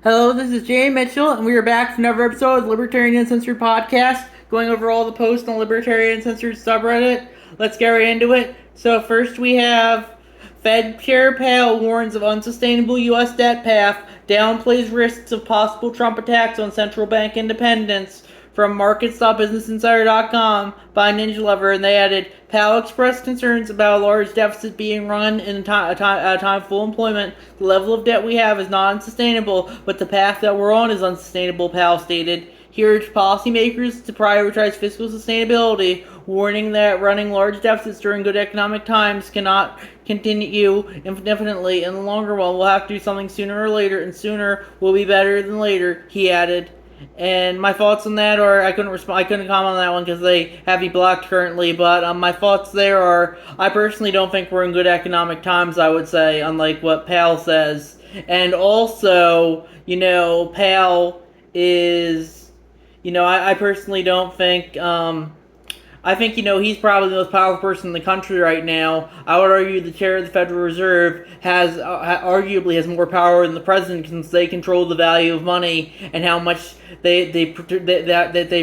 Hello, this is Jay Mitchell, and we are back for another episode of the Libertarian Uncensored podcast, going over all the posts on the Libertarian Uncensored subreddit. Let's get right into it. So first we have Fed Chair Powell warns of unsustainable U.S. debt path, downplays risks of possible Trump attacks on central bank independence, from markets.businessinsider.com by Ninja Lover, and they added, Powell expressed concerns about a large deficit being run in a time of full employment. The level of debt we have is not unsustainable, but the path that we're on is unsustainable, Powell stated. He urged policymakers to prioritize fiscal sustainability, warning that running large deficits during good economic times cannot continue indefinitely. In the longer run, we'll have to do something sooner or later, and sooner will be better than later, he added. And my thoughts on that are, I couldn't comment on that one because they have me blocked currently, but my thoughts there are, I personally don't think we're in good economic times, I would say, unlike what Powell says. And also, Powell is, I personally don't think, I think, he's probably the most powerful person in the country right now. I would argue the chair of the Federal Reserve arguably has more power than the president, since they control the value of money and how much they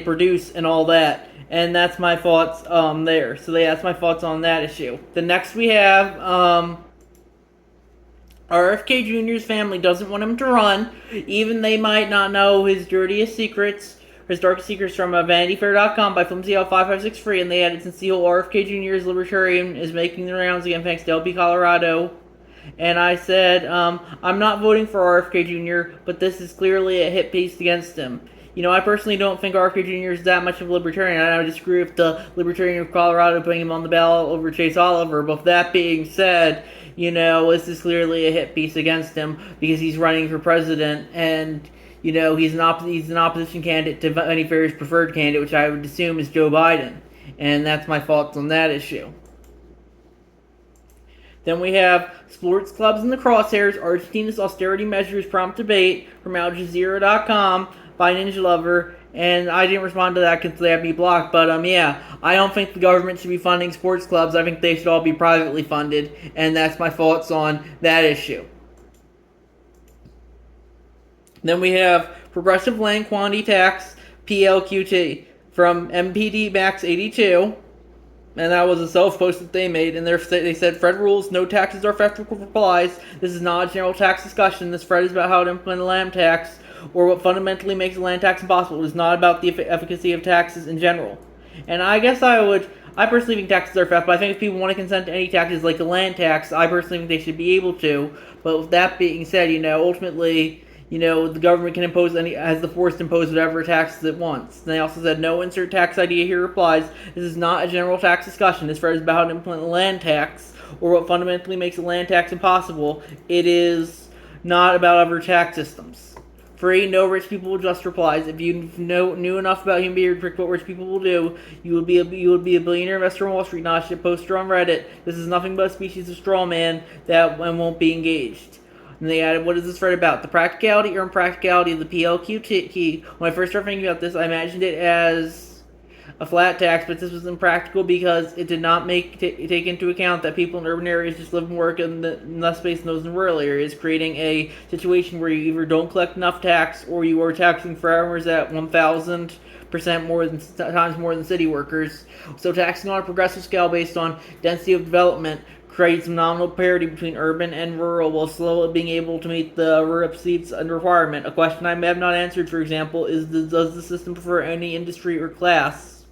produce and all that. And that's my thoughts there. So that's my thoughts on that issue. The next we have RFK Jr.'s family doesn't want him to run. Even they might not know his dirtiest secrets. His darkest secrets from VanityFair.com by FlimsyL5563, and they added, since the whole RFK Jr.'s Libertarian is making the rounds again thanks to LP Colorado. And I said, I'm not voting for RFK Jr., but this is clearly a hit piece against him. I personally don't think RFK Jr. is that much of a Libertarian. I disagree with the Libertarian of Colorado putting him on the ballot over Chase Oliver, but that being said, this is clearly a hit piece against him because he's running for president, and he's an opposition candidate to Vanity Fair's preferred candidate, which I would assume is Joe Biden. And that's my thoughts on that issue. Then we have sports clubs in the crosshairs. Argentina's austerity measures prompt debate from AlJazeera.com by Ninja Lover. And I didn't respond to that because they have me blocked. But I don't think the government should be funding sports clubs. I think they should all be privately funded. And that's my thoughts on that issue. Then we have Progressive Land Quantity Tax, PLQT, from MPD Max 82. And that was a self-post that they made. And they said, Fred rules, no taxes are federal replies. This is not a general tax discussion. This thread is about how to implement a land tax, or what fundamentally makes a land tax impossible. It is not about the efficacy of taxes in general. And I guess I personally think taxes are theft, but I think if people want to consent to any taxes like a land tax, I personally think they should be able to. But with that being said, ultimately, the government has the force to impose whatever taxes it wants. And they also said, no insert tax idea here applies. This is not a general tax discussion. This is about how to implement a land tax, or what fundamentally makes a land tax impossible. It is not about other tax systems. Free, no rich people will just replies. If you knew enough about human behavior to predict what rich people will do, you would be a billionaire investor on Wall Street, not a shit poster on Reddit. This is nothing but a species of straw man that won't be engaged. And they added, what is this thread about? The practicality or impracticality of the PLQT. When I first started thinking about this, I imagined it as a flat tax, but this was impractical because it did not take into account that people in urban areas just live and work in less space than those in rural areas, creating a situation where you either don't collect enough tax, or you are taxing farmers at 1,000% times more than city workers. So taxing on a progressive scale based on density of development creates some nominal parity between urban and rural, while slowly being able to meet the receipts and requirement. A question I may have not answered, for example, is does the system prefer any industry or class?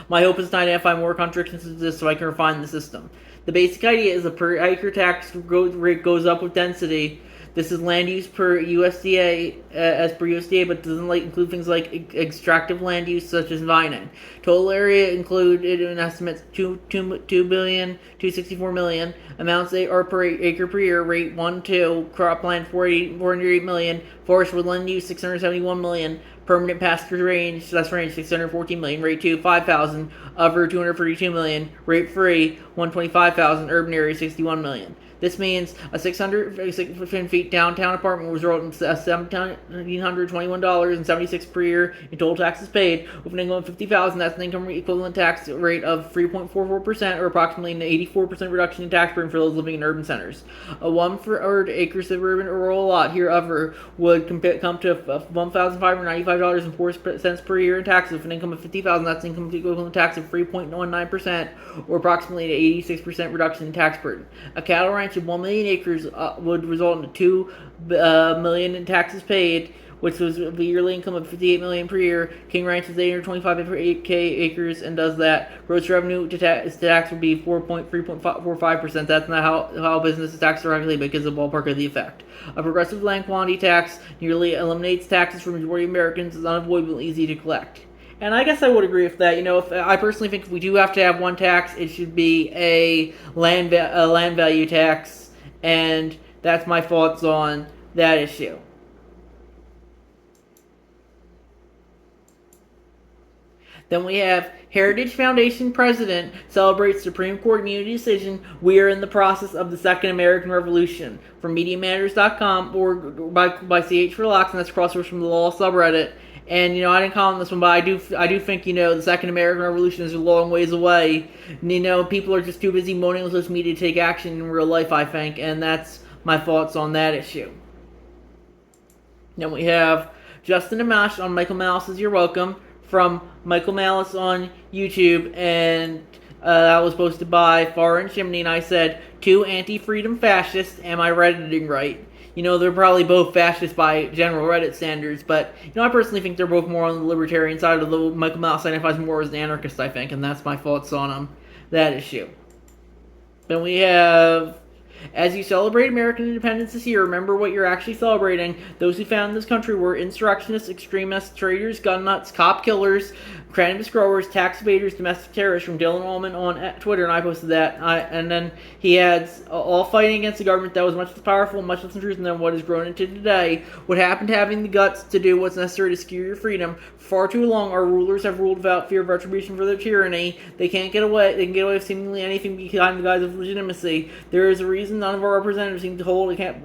My hope is to identify more contradictions to this so I can refine the system. The basic idea is the per acre tax rate goes up with density. This is land use per USDA, as per USDA, but doesn't include things like extractive land use such as vining. Total area included in estimates 2,264,000,000. Amounts are per acre per year. Rate 1, 2. Cropland 408 million. Forest woodland use 671 million. Permanent passenger range, that's range 614 million. Rate 2, 5,000. Other 232 million. Rate 3, 125,000. Urban area 61 million. This means a 600 feet downtown apartment was resulting in $1,721.76 per year in total taxes paid, with an income of $50,000. That's an income equivalent tax rate of 3.44%, or approximately an 84% reduction in tax burden for those living in urban centers. A 1/3 acre suburban or rural lot hereover would come to $1,595.04 per year in taxes, with an income of $50,000. That's an income equivalent tax of 3.19%, or approximately an 86% reduction in tax burden. A cattle ranch of 1 million acres would result in $2 million in taxes paid, which was a yearly income of $58 million per year. King Ranch is 825 acres and does that. Gross revenue to tax would be 3.45%. That's not how business is taxed directly, because of the ballpark of the effect. A progressive land quantity tax nearly eliminates taxes for the majority of Americans. It's unavoidable and easy to collect. And I guess I would agree with that. I personally think if we do have to have one tax, it should be a land value tax, and that's my thoughts on that issue. Then we have Heritage Foundation president celebrates Supreme Court immunity decision. We are in the process of the Second American Revolution. From MediaMatters.com or by CH Relax, and that's crossovers from the Law subreddit. And I didn't comment on this one, but I do think the Second American Revolution is a long ways away. People are just too busy moaning on social media to take action in real life, I think, and that's my thoughts on that issue. Then we have Justin Amash on Michael Malice's You're Welcome from Michael Malice on YouTube, and that was posted by Far and Chimney, and I said, 2 anti-freedom fascists, am I redditing right? They're probably both fascists by general Reddit standards, but, I personally think they're both more on the libertarian side, although Michael Malice identifies more as an anarchist, I think, and that's my thoughts on that issue. Then we have, as you celebrate American independence this year, remember what you're actually celebrating. Those who founded this country were insurrectionists, extremists, traitors, gun nuts, cop killers, cannabis growers, tax evaders, domestic terrorists, from Dylan Allman on Twitter, and I posted that. And then he adds, all fighting against a government that was much less powerful, much less intrusive than what has grown into today. What happened to having the guts to do what's necessary to secure your freedom? Far too long, our rulers have ruled without fear of retribution for their tyranny. They can get away with seemingly anything behind the guise of legitimacy. There is a reason none of our representatives seem to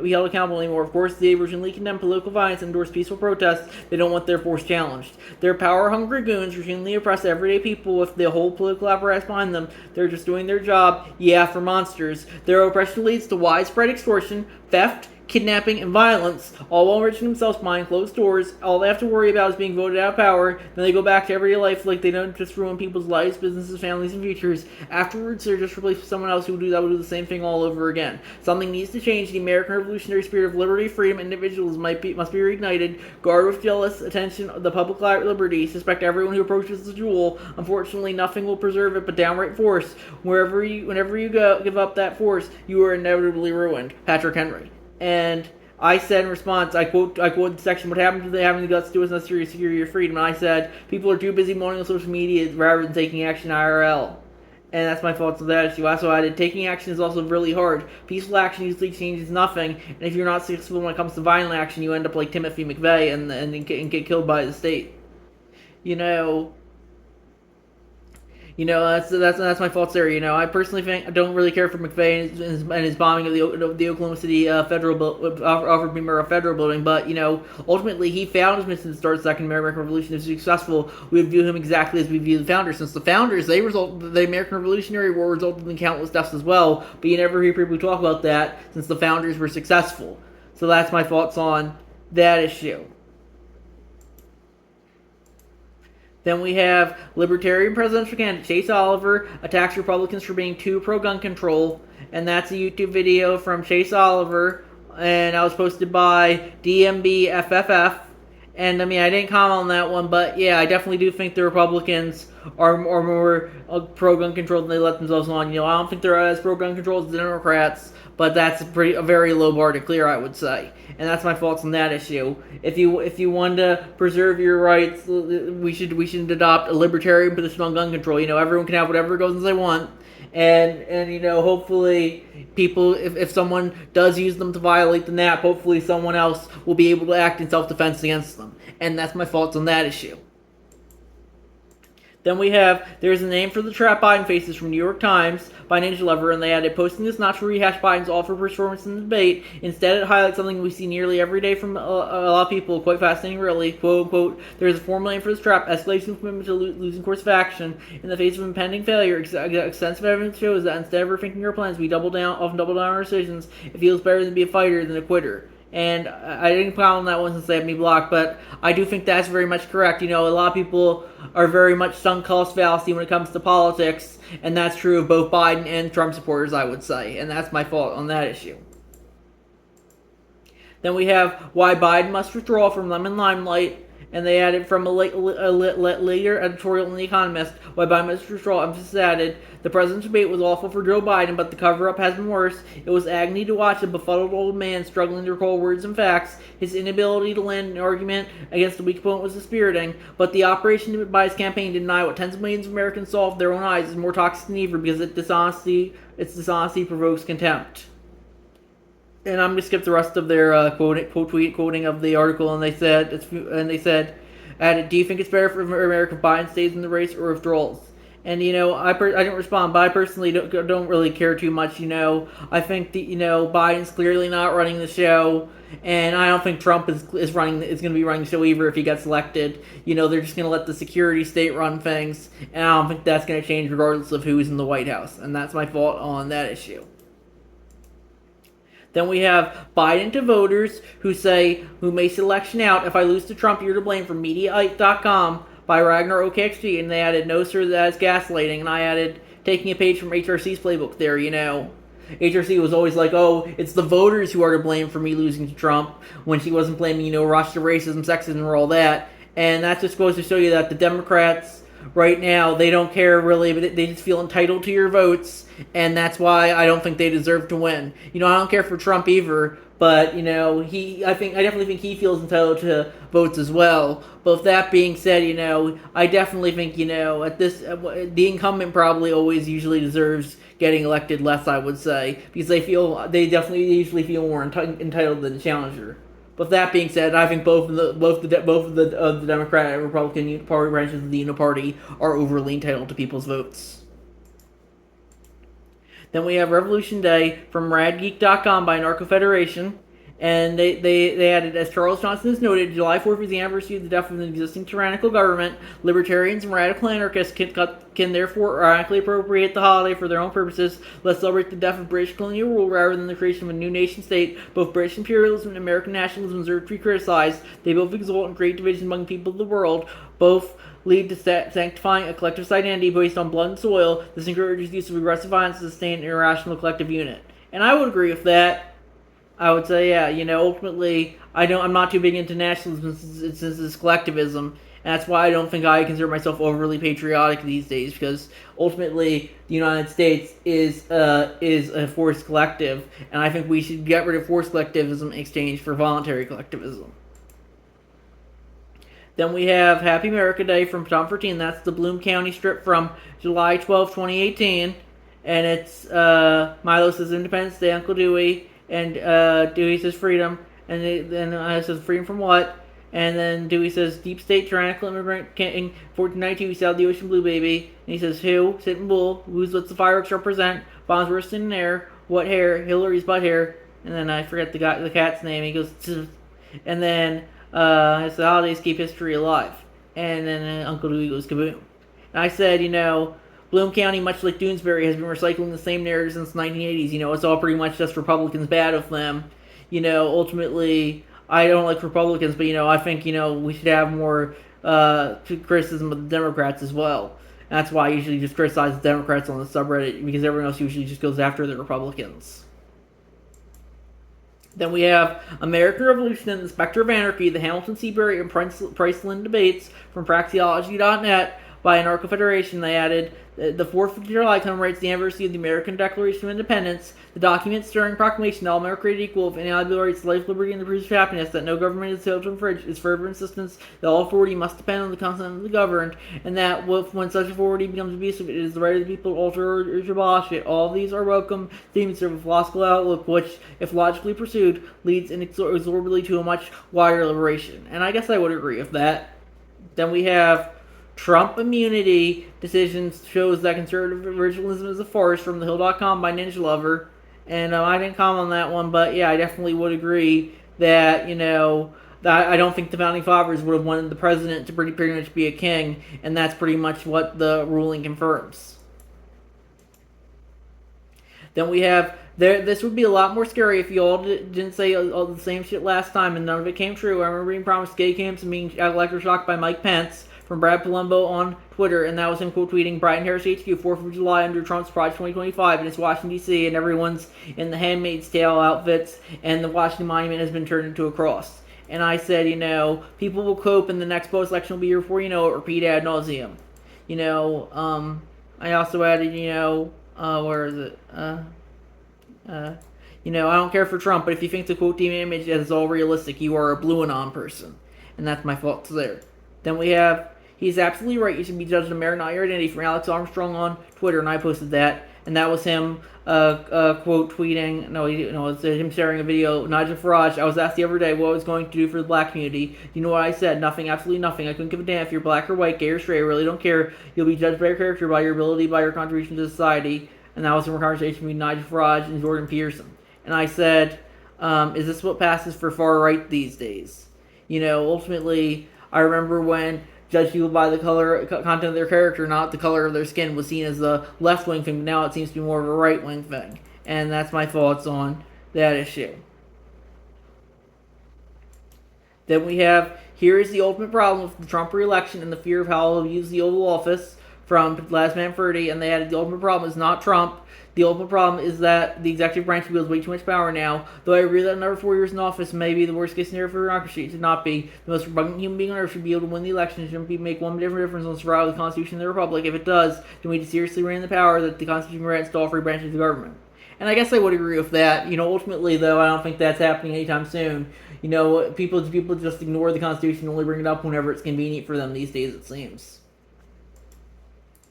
be held accountable anymore. Of course, they originally condemned political violence and endorsed peaceful protests. They don't want their force challenged. They're power-hungry goons routinely oppress everyday people with the whole political apparatus behind them. They're just doing their job. Yeah, for monsters. Their oppression leads to widespread extortion, theft, kidnapping, and violence, all while enriching themselves behind closed doors. All they have to worry about is being voted out of power. Then they go back to everyday life like they don't just ruin people's lives, businesses, families, and futures. Afterwards, they're just replaced with someone else who will do the same thing all over again. Something needs to change. The American revolutionary spirit of liberty, freedom, and individuals must be reignited. Guard with jealous attention the public liberty. Suspect everyone who approaches the jewel. Unfortunately, nothing will preserve it but downright force. Whenever you give up that force, you are inevitably ruined. Patrick Henry. And I said in response, I quote the section, what happened to they having the guts to do what's necessary to secure your freedom? And I said, people are too busy moaning on social media rather than taking action IRL. And that's my thoughts on that issue. Also added, taking action is also really hard. Peaceful action usually changes nothing, and if you're not successful when it comes to violent action, you end up like Timothy McVeigh and get killed by the state. That's my thoughts there. I personally think I don't really care for McVeigh and his bombing of the Oklahoma City federal building. But ultimately he found his mission to start the Second American Revolution. If successful, we would view him exactly as we view the founders. Since the founders, the American Revolutionary War resulted in countless deaths as well. But you never hear people talk about that since the founders were successful. So that's my thoughts on that issue. Then we have Libertarian presidential candidate Chase Oliver attacks Republicans for being too pro-gun control, and that's a YouTube video from Chase Oliver, and that was posted by DMBFFF. And I didn't comment on that one, but yeah, I definitely do think the Republicans are more pro-gun control than they let themselves on. I don't think they're as pro-gun control as the Democrats, but that's a very low bar to clear, I would say. And that's my thoughts on that issue. If you want to preserve your rights, we should adopt a libertarian position on gun control. Everyone can have whatever guns they want, And hopefully people, if someone does use them to violate the NAP, hopefully someone else will be able to act in self-defense against them. And that's my thoughts on that issue. Then we have, there's a name for the trap Biden faces from New York Times by Ninja Lover, and they added, posting this not to rehash Biden's offer performance in the debate. Instead, it highlights something we see nearly every day from a lot of people. Quite fascinating, really. Quote, unquote, there's a formal name for this trap, escalation of commitment to losing course of action. In the face of impending failure, extensive evidence shows that instead of overthinking our plans, we often double down on our decisions. It feels better to be a fighter than a quitter. And I didn't comment on that one since they had me blocked, but I do think that's very much correct. A lot of people are very much sunk cost fallacy when it comes to politics, and that's true of both Biden and Trump supporters, I would say, and that's my fault on that issue. Then we have why Biden must withdraw from Lemon Limelight, and they added from a later editorial in The Economist, why Biden must withdraw, emphasis added, the president's debate was awful for Joe Biden, but the cover-up has been worse. It was agony to watch a befuddled old man struggling to recall words and facts. His inability to land an argument against a weak opponent was dispiriting, but the operation by his campaign to deny what tens of millions of Americans saw with their own eyes is more toxic than ever because its dishonesty provokes contempt. And I'm gonna skip the rest of their quoting of the article, and they said, added, do you think it's better for America if Biden stays in the race or withdraws? And I didn't respond, but I personally don't really care too much. I think that Biden's clearly not running the show, and I don't think Trump is going to be running the show either if he gets elected. They're just going to let the security state run things, and I don't think that's going to change regardless of who's in the White House. And that's my fault on that issue. Then we have Biden to voters who makes the election out. If I lose to Trump, you're to blame for Mediaite.com by Ragnar OKXG. And they added, no sir, that is gaslighting. And I added, taking a page from HRC's playbook there, HRC was always like, oh, it's the voters who are to blame for me losing to Trump, when she wasn't blaming, Russia, racism, sexism, or all that. And that's just supposed to show you that the Democrats right now, they don't care really, but they just feel entitled to your votes, and that's why I don't think they deserve to win. I don't care for Trump either, but I definitely think he feels entitled to votes as well. But with that being said, I definitely think the incumbent probably always usually deserves getting elected less, I would say, because they usually feel more entitled than the challenger. But that being said, I think both of the Democratic and Republican Party branches of the Uniparty are overly entitled to people's votes. Then we have Revolution Day from radgeek.com by Narco Federation. And they added, as Charles Johnson has noted, July 4th is the anniversary of the death of an existing tyrannical government. Libertarians and radical anarchists can therefore radically appropriate the holiday for their own purposes. Let's celebrate the death of British colonial rule rather than the creation of a new nation state. Both British imperialism and American nationalism deserve to be criticized. They both exult in great division among people of the world. Both lead to sanctifying a collective identity based on blood and soil. This encourages the use of aggressive violence to sustain an irrational collective unit. And I would agree with that. I would say, yeah, ultimately, I'm not too big into nationalism since it's collectivism, and that's why I don't think I consider myself overly patriotic these days, because ultimately, the United States is a forced collective, and I think we should get rid of forced collectivism in exchange for voluntary collectivism. Then we have Happy America Day from Tom 14. That's the Bloom County strip from July 12, 2018, and it's Milo says Independence Day, Uncle Dewey. And Dewey says freedom, and then it says freedom from what? And then Dewey says deep state tyrannical immigrant king 1492. We sailed the ocean blue, baby. And he says who? Sitting bull. Who's what's the fireworks represent? Bombs bursting in air. What hair? Hillary's butt hair. And then I forget the cat's name. He goes, tz. And then it's the holidays keep history alive. And then Uncle Dewey goes kaboom. And I said, Bloom County, much like Doonesbury, has been recycling the same narrative since the 1980s. It's all pretty much just Republicans bad with them. Ultimately, I don't like Republicans, but, I think, we should have more criticism of the Democrats as well. And that's why I usually just criticize the Democrats on the subreddit, because everyone else usually just goes after the Republicans. Then we have American Revolution and the Spectre of Anarchy, the Hamilton Seabury and Priceland debates from Praxeology.net. By Anarcho Federation, they added, The 4th of July commemorates the anniversary of the American Declaration of Independence. The document stirring proclamation that all men are created equal of inalienable rights to life, liberty, and the pursuit of happiness, that no government is able to infringe, its fervent insistence that all authority must depend on the consent of the governed, and that when such authority becomes abusive, it is the right of the people to alter or to abolish it. All these are welcome statements of a philosophical outlook, which, if logically pursued, leads inexorably to a much wider liberation. And I guess I would agree with that. Then we have Trump immunity decisions shows that conservative originalism is a farce from thehill.com by Ninja Lover. And I didn't comment on that one, but yeah, I definitely would agree that, that I don't think the founding fathers would have wanted the president to pretty much be a king, and that's pretty much what the ruling confirms. Then we have, this would be a lot more scary if you all didn't say all the same shit last time and none of it came true. I remember being promised gay camps and being electroshocked by Mike Pence from Brad Palumbo on Twitter, and that was him quote tweeting Brighton Harris HQ 4th of July under Trump's Project 2025, and it's Washington D.C. and everyone's in the Handmaid's Tale outfits, and the Washington Monument has been turned into a cross. And I said, people will cope, and the next post-election will be here before you know it. Repeat ad nauseum. I also added, where is it? I don't care for Trump, but if you think the quote team image is all realistic, you are a blue anon person, and that's my fault there. Then we have, he's absolutely right, you should be judged on merit, not your identity, from Alex Armstrong on Twitter, and I posted that, and that was him quote tweeting, it's him sharing a video. Nigel Farage, I was asked the other day what I was going to do for the black community. You know what I said? Nothing, absolutely nothing. I couldn't give a damn if you're black or white, gay or straight, I really don't care. You'll be judged by your character, by your ability, by your contribution to society. And that was in a conversation between Nigel Farage and Jordan Peterson. And I said, is this what passes for far right these days? Ultimately, I remember when judge people by the content of their character, not the color of their skin, was seen as the left-wing thing, but now it seems to be more of a right-wing thing. And that's my thoughts on that issue. Then we have, here is the ultimate problem with the Trump re-election and the fear of how he'll use the Oval Office from Last Man 30, and they added the ultimate problem is not Trump. The ultimate problem is that the executive branch wields way too much power now. Though I agree that another 4 years in office may be the worst case scenario for democracy, it should not be. The most repugnant human being on earth should be able to win the election. It shouldn't make one difference on the survival of the Constitution of the Republic. If it does, then we need to seriously rein in the power that the Constitution grants to all three branches of the government. And I guess I would agree with that. Ultimately, though, I don't think that's happening anytime soon. People just ignore the Constitution and only bring it up whenever it's convenient for them these days, it seems.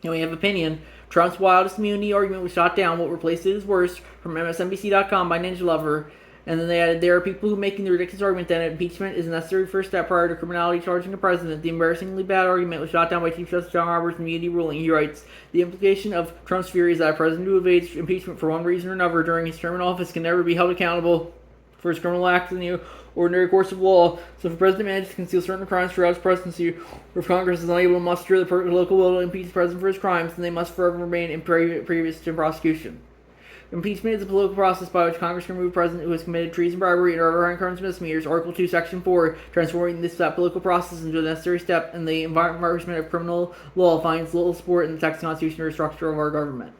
And we have opinion. Trump's wildest immunity argument was shot down. What replaced it is worse, from MSNBC.com by Ninja Lover. And then they added, there are people who are making the ridiculous argument that impeachment is a necessary first step prior to criminality charging a president. The embarrassingly bad argument was shot down by Chief Justice John Roberts' immunity ruling. He writes, the implication of Trump's theory is that a president who evades impeachment for one reason or another during his term in office can never be held accountable for his criminal acts in the ordinary course of law. So if the president manages to conceal certain crimes throughout his presidency, or if Congress is unable to muster the local will to impeach the president for his crimes, then they must forever remain in previous to prosecution. Impeachment is a political process by which Congress can remove a president who has committed treason, bribery, and other high crimes and misdemeanors. Article 2, Section 4, transforming that political process into a necessary step in the enforcement of criminal law, finds little support in the text, constitution, or structure of our government.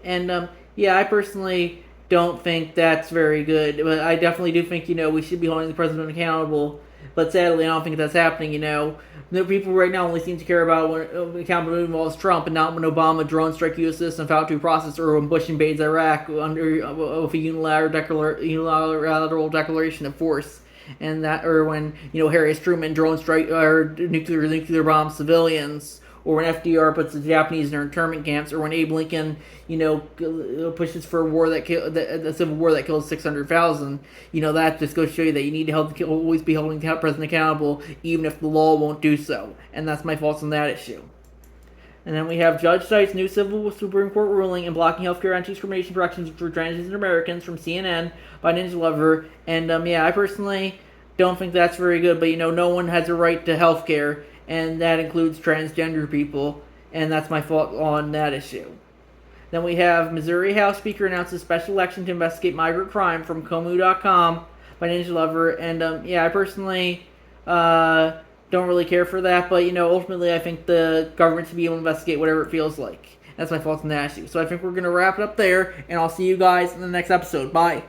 And, I personally don't think that's very good, but I definitely do think, we should be holding the president accountable, but sadly I don't think that's happening, The people right now only seem to care about when accountability involves Trump and not when Obama drone strike U.S. citizens without due process, or when Bush invades Iraq with a unilateral declaration of force, and that, or when, Harry S. Truman drone strike or nuclear bomb civilians, or when FDR puts the Japanese in their internment camps, or when Abe Lincoln, pushes for a war the civil war that kills 600,000. That just goes to show you that you need to always be holding the president accountable, even if the law won't do so. And that's my thoughts on that issue. And then we have Judge cites new civil Supreme Court ruling and blocking healthcare anti-discrimination protections for transgender Americans from CNN by Ninja Lover. And I personally don't think that's very good, but no one has a right to healthcare, and that includes transgender people, and that's my fault on that issue. Then we have Missouri House Speaker announces special election to investigate migrant crime from Komu.com by Ninja Lover, and I personally don't really care for that, but ultimately I think the government should be able to investigate whatever it feels like. That's my fault on that issue. So I think we're going to wrap it up there, and I'll see you guys in the next episode. Bye.